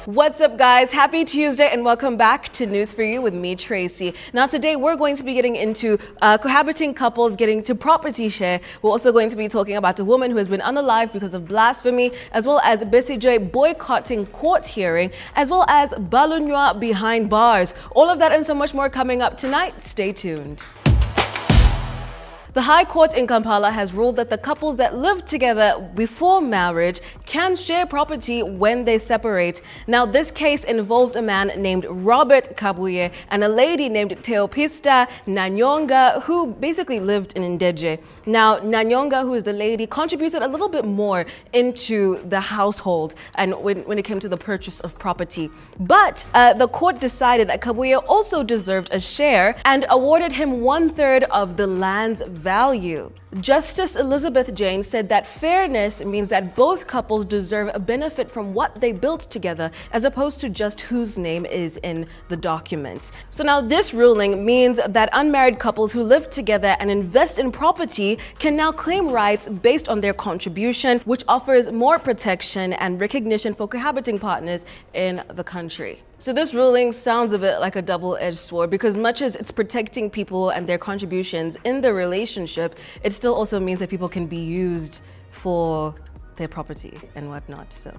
What's up, guys? Happy Tuesday and welcome back to News for You with me, Tracy. Now today we're going to be getting into cohabiting couples getting to property share. We're also going to be talking about a woman who has been unalived because of blasphemy, as well as Besigye boycotting court hearing, as well as Balunywa Behind Bars. All of that and so much more coming up tonight. Stay tuned. The High Court in Kampala has ruled that the couples that live together before marriage can share property when they separate. Now, this case involved a man named Robert Kabuye and a lady named Teopista Nanyonga, who basically lived in Niger. Now, Nanyonga, who is the lady, contributed a little bit more into the household and when it came to the purchase of property. But the court decided that Kabuye also deserved a share and awarded him 1/3 of the land's value. Justice Elizabeth Jane said that fairness means that both couples deserve a benefit from what they built together, as opposed to just whose name is in the documents. So now this ruling means that unmarried couples who live together and invest in property can now claim rights based on their contribution, which offers more protection and recognition for cohabiting partners in the country. So this ruling sounds a bit like a double-edged sword, because much as it's protecting people and their contributions in the relationship, it still also means that people can be used for their property and whatnot. So.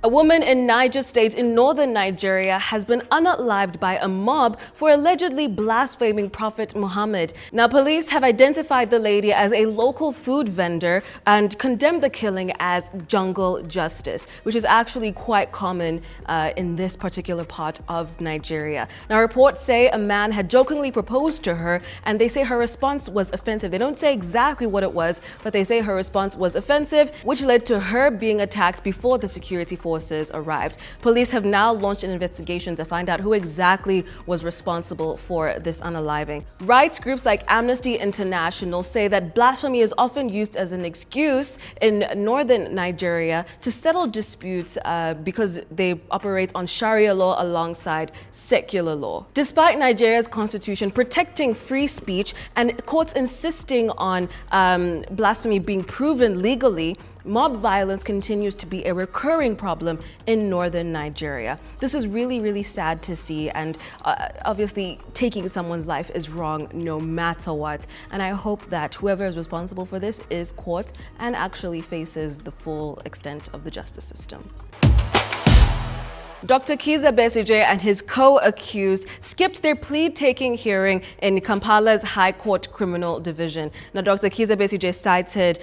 A woman in Niger State in northern Nigeria has been unalived by a mob for allegedly blaspheming Prophet Muhammad. Now, police have identified the lady as a local food vendor and condemned the killing as jungle justice, which is actually quite common in this particular part of Nigeria. Now, reports say a man had jokingly proposed to her, and they say her response was offensive. They don't say exactly what it was, but they say her response was offensive, which led to her being attacked before the security forces arrived. Police have now launched an investigation to find out who exactly was responsible for this unaliving. Rights groups like Amnesty International say that blasphemy is often used as an excuse in northern Nigeria to settle disputes because they operate on Sharia law alongside secular law. Despite Nigeria's constitution protecting free speech and courts insisting on blasphemy being proven legally, mob violence continues to be a recurring problem in northern Nigeria. This is really, really sad to see, and obviously taking someone's life is wrong no matter what. And I hope that whoever is responsible for this is caught and actually faces the full extent of the justice system. Dr. Kizza Besigye and his co-accused skipped their plea-taking hearing in Kampala's High Court Criminal Division. Now, Dr. Kizza Besigye cited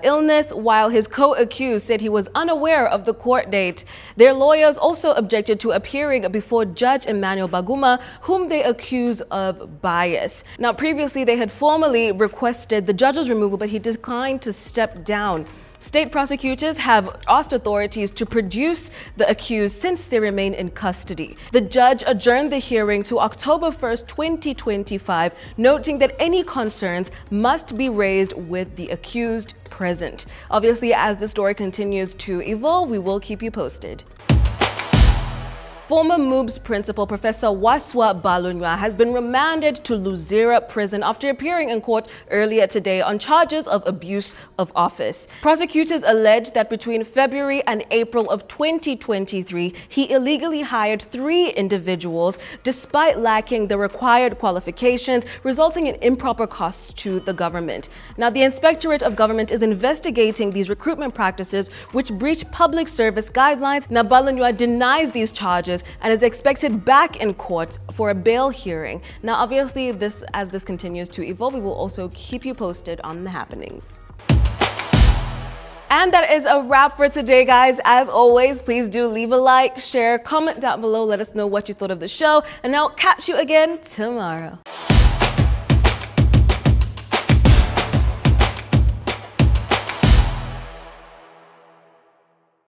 illness, while his co-accused said he was unaware of the court date. Their lawyers also objected to appearing before Judge Emmanuel Baguma, whom they accuse of bias. Now, previously, they had formally requested the judge's removal, but he declined to step down. State prosecutors have asked authorities to produce the accused since they remain in custody. The judge adjourned the hearing to October 1st, 2025, noting that any concerns must be raised with the accused present. Obviously, as the story continues to evolve, we will keep you posted. Former MUBS principal Professor Waswa Balunywa has been remanded to Luzira Prison after appearing in court earlier today on charges of abuse of office. Prosecutors allege that between February and April of 2023, he illegally hired 3 individuals despite lacking the required qualifications, resulting in improper costs to the government. Now, the Inspectorate of Government is investigating these recruitment practices which breach public service guidelines. Now, Balunywa denies these charges and is expected back in court for a bail hearing. Now, obviously, as this continues to evolve, we will also keep you posted on the happenings. And that is a wrap for today, guys. As always, please do leave a like, share, comment down below. Let us know what you thought of the show. And I'll catch you again tomorrow.